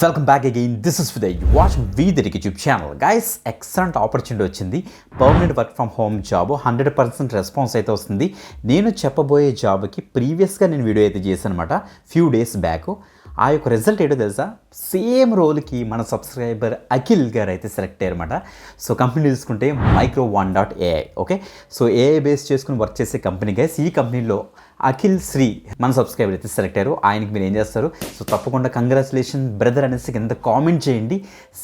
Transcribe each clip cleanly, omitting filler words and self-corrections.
Welcome back again. This is విదయ్. Watch వీదరికి YouTube channel. Guys, excellent opportunity వచ్చింది. Permanent work from home job, 100% response అయితే వస్తుంది. నేను చెప్పబోయే జాబ్కి ప్రీవియస్గా నేను వీడియో అయితే చేశాను అనమాట, ఫ్యూ డేస్ బ్యాక్. ఆ యొక్క రిజల్ట్ ఏంటో తెలుసా? సేమ్ రోల్కి మన సబ్స్క్రైబర్ అఖిల్ గారు అయితే సెలెక్ట్ అయ్యారన్నమాట. సో కంపెనీ చూసుకుంటే Micro1.ai. Okay, so AI base చేసుకుని వర్క్ చేసే కంపెనీ గైస్. ఈ కంపెనీలో అఖిల్ శ్రీ మన సబ్స్క్రైబర్ అయితే సెలెక్ట్ అయ్యారు. ఆయనకి మీరు ఏం చేస్తారు? సో తప్పకుండా కంగ్రాచులేషన్ బ్రదర్ అనేసి కింద కామెంట్ చేయండి.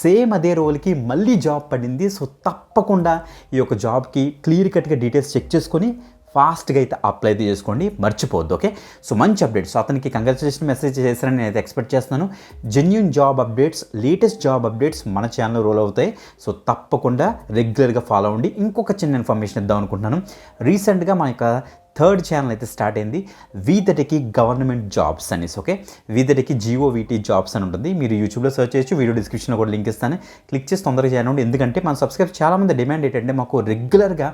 సేమ్ అదే రోల్కి మళ్ళీ జాబ్ పడింది. సో తప్పకుండా ఈ యొక్క జాబ్కి క్లియర్ కట్గా డీటెయిల్స్ చెక్ చేసుకొని ఫాస్ట్గా అయితే అప్లై అయితే చేసుకోండి, మర్చిపోద్దు. ఓకే, సో మంచి అప్డేట్స్. అతనికి కంగ్రాచులేషన్ మెసేజ్ చేశారని నేను అయితే ఎక్స్పెక్ట్ చేస్తున్నాను. Genuine job updates, latest job updates మన ఛానల్లో రోల్ అవుతాయి. సో తప్పకుండా రెగ్యులర్గా ఫాలో అవ్వండి. ఇంకొక చిన్న ఇన్ఫర్మేషన్ ఇద్దాం అనుకుంటున్నాను. రీసెంట్గా మన యొక్క థర్డ్ ఛానల్ అయితే స్టార్ట్ అయింది, వీదటికి గవర్నమెంట్ జాబ్స్ అనేసి. ఓకే, వీదటికి GOVT జాబ్స్ అని ఉంటుంది. మీరు యూట్యూబ్లో సర్చ్ చేయొచ్చు, వీడియో డిస్క్రిప్షన్లో కూడా లింక్ ఇస్తాను. క్లిక్ చేసి తొందరగా చేయండి. ఎందుకంటే మన సబ్స్క్రైబ్ చాలామంది డిమాండ్ ఏంటంటే మాకు రెగ్యులర్గా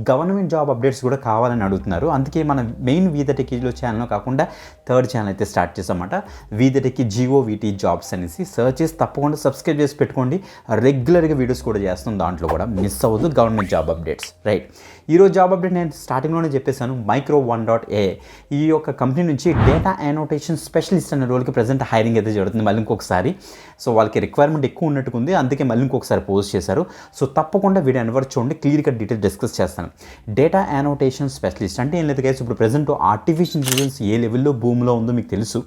గవర్నమెంట్ జాబ్ అప్డేట్స్ కూడా కావాలని అడుగుతున్నారు. అందుకే మన మెయిన్ వీదటికిలో ఛానల్ కాకుండా థర్డ్ ఛానల్ అయితే స్టార్ట్ చేసామన్నమాట, వీదటికి GOVT జాబ్స్ అనేసి. సర్చ్ చేసి తప్పకుండా సబ్స్క్రైబ్ చేసి పెట్టుకోండి. రెగ్యులర్గా వీడియోస్ కూడా చేస్తాం, దాంట్లో కూడా మిస్ అవ్వద్దు గవర్నమెంట్ జాబ్ అప్డేట్స్. రైట్, ఈరోజు జాబ్ అప్డేట్ నేను స్టార్టింగ్లోనే చెప్పేశాను. Micro1.ai ఈ యొక్క కంపెనీ నుంచి డేటా అనోటేషన్ స్పెషలిస్ట్ అనే రోల్కి ప్రజెంట్ హైరింగ్ అయితే జరుగుతుంది మళ్ళీ ఇంకొకసారి. సో వాళ్ళకి రిక్వైర్మెంట్ ఎక్కువ ఉన్నట్టుకుంది, అందుకే మళ్ళీ ఇంకొకసారి పోస్ట్ చేశారు. సో తప్పకుండా వీడియో ఎన్వర్ చూడండి, క్లియర్గా డీటెయిల్ డిస్కస్ చేస్తాను. డేటా అనోటేషన్ స్పెషలిస్ట్ అంటే ఏం లేదు గైస్, ఇప్పుడు ప్రజెంట్ ఆర్టిఫిషియల్ ఇంటెలిజెన్స్ ఏ లెవెల్లో భూమిలో ఉందో మీకు తెలుసు.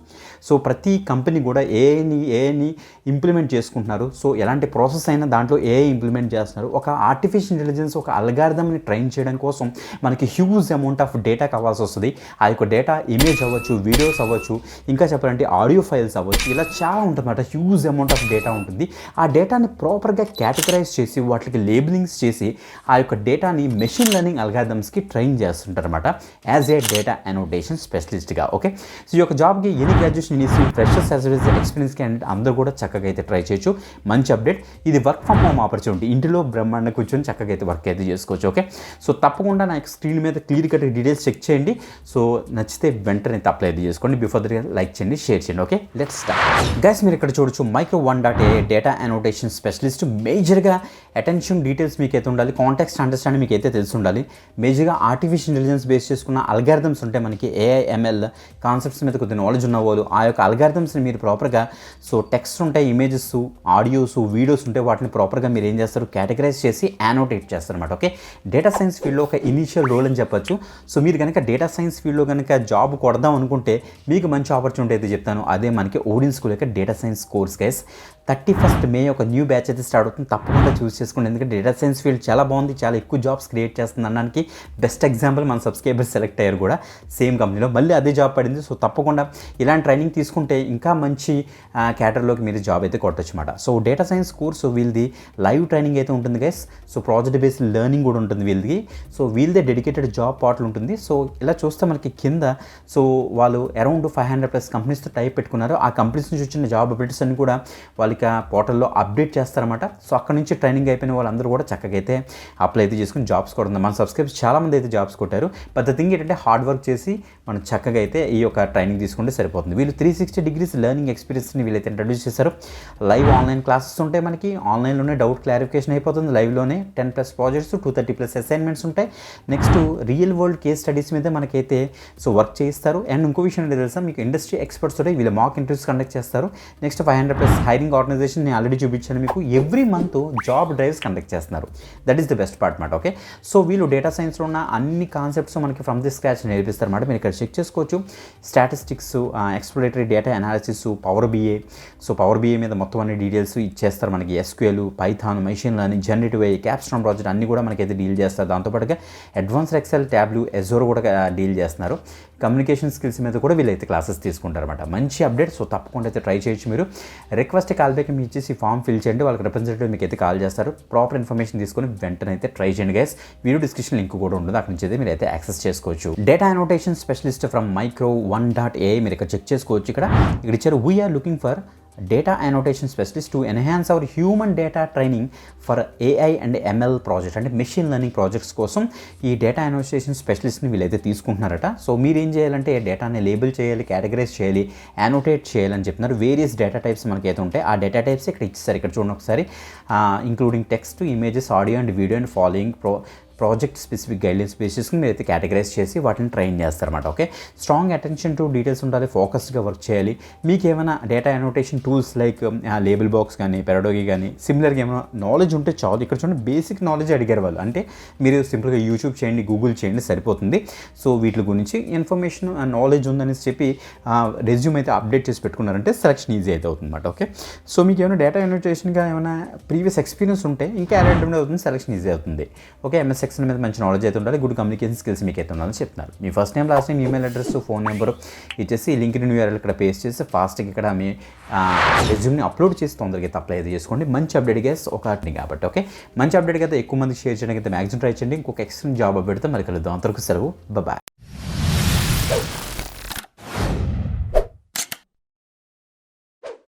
సో ప్రతి కంపెనీ కూడా ఏఐని ఇంప్లిమెంట్ చేసుకుంటున్నారు. సో ఎలాంటి ప్రాసెస్ అయినా దాంట్లో ఏఐ ఇంప్లిమెంట్ చేస్తున్నారు. ఒక ఆర్టిఫిషియల్ ఇంటెలిజెన్స్ ఒక అల్గారిథంని ట్రైన్ చేయడం కోసం మనకి హ్యూజ్ అమౌంట్ ఆఫ్ డేటా కావాల్సి వస్తుంది. ఆ యొక్క డేటా ఇమేజ్ అవ్వచ్చు, వీడియోస్ అవ్వచ్చు, ఇంకా చెప్పాలంటే ఆడియో ఫైల్స్ అవ్వచ్చు, ఇలా చాలా ఉంటుందన్నమాట. హ్యూజ్ అమౌంట్ ఆఫ్ డేటా ఉంటుంది. ఆ డేటాని ప్రాపర్గా కేటగరైజ్ చేసి వాటికి లేబులింగ్స్ చేసి ఆ యొక్క డేటాని మెషిన్ లెర్నింగ్ అల్గారిథమ్స్కి ట్రైన్ చేస్తుంటారన్నమాట యాజ్ ఏ డేటా అనోటేషన్ స్పెషలిస్ట్గా. ఓకే, సో ఈ యొక్క జాబ్కి ఎనీ గ్రాడ్యుయేషన్ ఇసి freshers as well as experience candidate అందరూ కూడా చక్కగా అయితే ట్రై చేయొచ్చు. మంచి అప్డేట్. ఇది వర్క్ ఫ్రమ్ హోమ్ ఆపర్చునిటీ, ఇంటిలో బ్రహ్మాండ కూర్చొని చక్కగా అయితే వర్క్ అయితే చేసుకోవచ్చు. ఓకే, సో తప్పకుండా నా స్క్రీన్ మీద క్లియర్ కట్ డీటెయిల్స్ చెక్ చేయండి. సో నచ్చితే వెంటనే అప్లై అయితే చేసుకోండి. బిఫోర్ దట్ లైక్ చేయండి, షేర్ చేయండి. Okay, let's start. గైస్, మీరు ఇక్కడ చూడొచ్చు Micro1.ai డేటా అనోటేషన్ స్పెషలిస్ట్. మేజర్గా అటెన్షన్ డీటెయిల్స్ మీకు అయితే ఉండాలి, కాంటెక్స్ట్ అండర్స్టాండింగ్ మీకు అయితే తెలిసి ఉండాలి. మేజర్గా ఆర్టిఫిషియల్ ఇంటెలిజెన్స్ బేస్ చేసుకున్న అల్గారిథమ్స్ ఉంటాయి మనకి, AI/ML కాన్సెప్ట్స్ మీద కొద్దిగా నాలెడ్జ్ ఉన్న వాళ్ళు ఆ యొక్క అల్గారిథమ్స్ని మీరు ప్రాపర్గా, సో టెక్స్ట్ ఉంటాయి, ఇమేజెస్, ఆడియోస్, వీడియోస్ ఉంటాయి, వాటిని ప్రాపర్గా మీరు ఏం చేస్తారు? కేటగరైజ్ చేసి యానోటేట్ చేస్తారు అనమాట. ఓకే, డేటా సైన్స్ ఫీల్డ్లో ఒక ఇనీషియల్ రోల్ అని చెప్పొచ్చు. సో మీరు కనుక డేటా సైన్స్ ఫీల్డ్లో కనుక జాబ్ కొడదాం అనుకుంటే మీకు మంచి ఆపర్చునిటీ అయితే చెప్తాను. అదే మనకి ఓడిన్ స్కూల్ యొక్క data science course guys. 31st May ఒక న్యూ బ్యాచ్ అయితే స్టార్ట్ అవుతుంది. తప్పకుండా చూస్ చేసుకోండి, ఎందుకంటే డేటా సైన్స్ ఫీల్డ్ చాలా బాగుంది, చాలా ఎక్కువ జాబ్స్ క్రియేట్ చేస్తుంది అనడానికి బెస్ట్ ఎగ్జాంపుల్ మన సబ్స్క్రైబర్స్ సెలెక్ట్ అయ్యారు కూడా సేమ్ కంపెనీలో, మళ్ళీ అదే జాబ్ పడింది. సో తప్పకుండా ఇలాంటి ట్రైనింగ్ తీసుకుంటే ఇంకా మంచి క్యాటర్లోకి మీరు జాబ్ అయితే కొట్టచ్చు అనమాట. సో డేటా సైన్స్ కోర్స్ వీళ్ళది లైవ్ ట్రైనింగ్ అయితే ఉంటుంది guys. So project based learning కూడా ఉంటుంది వీళ్ళది. సో వీళ్ళదే డెడికేటెడ్ జాబ్ పోర్టల్ ఉంటుంది. సో ఇలా చూస్తే మనకి కింద సో వాళ్ళు అరౌండ్ 500+ కంపెనీస్తో టైప్ పెట్టుకున్నారు. ఆ కంపెనీస్ నుంచి వచ్చిన జాబ్ అప్డేట్స్ అన్ని కూడా వాళ్ళకి పోర్టల్లో అప్డేట్ చేస్తారన్నమాట. సో అక్కడ నుంచి ట్రైనింగ్ అయిపోయిన వాళ్ళందరూ కూడా చక్కగా అయితే అప్లై అయితే చేసుకుని జాబ్స్ కొడుతుంది. మన సబ్స్క్రైబర్స్ చాలామంది అయితే జాబ్స్ కొట్టారు. బట్ ద థింగ్ ఏంటంటే హార్డ్ వర్క్ చేసి మనం చక్కగా అయితే ఈ యొక్క ట్రైనింగ్ తీసుకుంటే సరిపోతుంది. వీళ్ళు 360 degrees లెర్నింగ్ ఎక్స్పీరియన్స్ని వీళ్ళైతే ఇంట్రడ్యూస్ చేశారు. లైవ్ ఆన్లైన్ క్లాసెస్ ఉంటాయి మనకి, ఆన్లైన్లోనే డౌట్ క్లారిఫికేషన్ అయిపోతుంది, లైవ్లోనే 10+ ప్రాజెక్ట్స్, 230+ అసైన్మెంట్స్ ఉంటాయి. Next real world case studies మీద మనకైతే సో వర్క్ చేయిస్తారు. అండ్ ఇంకో విషయం ఏంటో తెలుసా, మీకు ఇండస్ట్రీ ఎక్స్పర్ట్స్ ఉంటాయి, వీళ్ళు మాక్ ఇంటర్వ్యూస్ కండక్ట్ చేస్తారు. నెక్స్ట్ 500+ హైరింగ్ ఆర్గనైజేషన్ నేను ఆల్రెడీ చూపించాను మీకు. Every month job drives conduct చేస్తున్నారు. That is the best part మాట. ఓకే, సో వీళ్ళు డేటా సైన్స్లో ఉన్న అన్ని కాన్సెప్ట్స్ మనకి ఫ్రమ్ ది స్క్రాచ్ నేర్పిస్తారు అన్నమాట. మీరు ఇక్కడ చెక్ చేసుకోవచ్చు. Statistics, exploratory data analysis, power BI. So power BI మీద మొత్తం అన్ని డీటెయిల్స్ ఇచ్చేస్తారు మనకి. SQL, Python, machine learning, generative AI, Capstone project అన్ని కూడా మనకైతే డీల్ చేస్తారు. దాంతోపాటుగా అడ్వాన్స్డ్ ఎక్సెల్, ట్యాబ్లూ, Azure కూడా డీల్ చేస్తున్నారు. కమ్యూనికేషన్ స్కిల్స్ మీద కూడా వీళ్ళైతే క్లాసెస్ తీసుకుంటారన్నమాట. మంచి అప్డేట్. సో తప్పకుండా అయితే ట్రై చేయొచ్చు మీరు. రిక్వెస్ట్ కాల్ బ్యాక్ మీ ఇచ్చేసి ఫామ్ ఫిల్ చేయండి, వాళ్ళకి రిప్రజెంటేటివ్ మీకు అయితే కాల్ చేస్తారు. ప్రాపర్ ఇన్ఫర్మేషన్ తీసుకొని వెంటనే అయితే ట్రై చేయండి గైస్. వీడియో డిస్క్రిప్షన్ లింక్ కూడా ఉంటుంది, అక్కడ నుంచి అయితే మీరు అయితే యాక్సెస్ చేసుకోవచ్చు. Data annotation specialist from Micro1.ai మీరు ఇక్కడ చెక్ చేసుకోవచ్చు. ఇక్కడ ఇచ్చారు we're looking for data annotation specialist to enhance our human data training for AI and ML project, అంటే మెషిన్ లెర్నింగ్ ప్రాజెక్ట్స్ కోసం ఈ డేటా అనోటేషన్ స్పెషలిస్ట్ని వీళ్ళైతే తీసుకుంటున్నారట. సో మీరు ఏం చేయాలంటే డేటాని లేబుల్ చేయాలి, కేటగరైజ్ చేయాలి, అనోటేట్ చేయాలని చెప్తున్నారు. వేరియస్ డేటా టైప్స్ మనకైతే ఉంటాయి, ఆ డేటా టైప్స్ ఇక్కడ ఇచ్చేసారు. ఇక్కడ చూడండి ఒకసారి, including text, images, audio and video and following project specific guidelines బేసిస్కి మీరు అయితే కేటగరైజ్ చేసి వాటిని ట్రైన్ చేస్తారన్నమాట. Okay, strong attention to details ఉండాలి, ఫోకస్డ్గా వర్క్ చేయాలి. మీకు ఏమైనా data annotation tools like label box కానీ, పెరడోగి కానీ సిమిలర్గా ఏమైనా నాలెడ్జ్ ఉంటే చాలు. ఇక్కడ చూడండి బేసిక్ నాలెడ్జ్ అడిగారు వాళ్ళు, అంటే మీరు సింపుల్గా యూట్యూబ్ చేయండి, గూగుల్ చేయండి సరిపోతుంది. సో వీటి గురించి ఇన్ఫర్మేషన్ అండ్ నాలెడ్జ్ ఉందని చెప్పి రెజ్యూమ్ అయితే అప్డేట్ చేసి పెట్టుకున్నారంటే సెలక్షన్ ఈజీ అయితే అవుతుంది అనమాట. ఓకే, సో మీకు ఏమైనా డేటా అనోటేషన్గా ఏమైనా ప్రీవియస్ ఎక్స్పీరియన్స్ ఉంటే ఇంకా యాడ్ అవుతుంది, సెలక్షన్ ఈజీ అవుతుంది. ఓకే, ఎంఎస్ సెక్షన్ మీద మంచి నాలెడ్జ్ అయితే ఉండాలి, గుడ్ కమ్యూనికేషన్ స్కిల్స్ మీకు అయితే ఉండాలని చెప్తున్నారు. మీ first name, last name, email address, phone number ఇచ్చేసి లింక్డ్ యూఆర్ఎల్ ఇక్కడ పేస్ట్ చేసి ఫాస్ట్గా ఇక్కడ మీ రెజ్యూమ్ని అప్లోడ్ చేసి తొందరగా అయితే అప్లై అయితే చేసుకోండి. మంచి అప్డేట్ గైస్ ఒకటిని కాబట్టి. ఓకే, మంచి అప్డేట్ అయితే ఎక్కువ మందికి షేర్ చేయడానికి అయితే మ్యాక్సిమం ట్రై చేయండి. ఇంకొక ఎక్స్ట్రా జాబ్ అప్డేట్తో మరి కలుద్దాం. అంతవరకు సెలవు, బాయ్.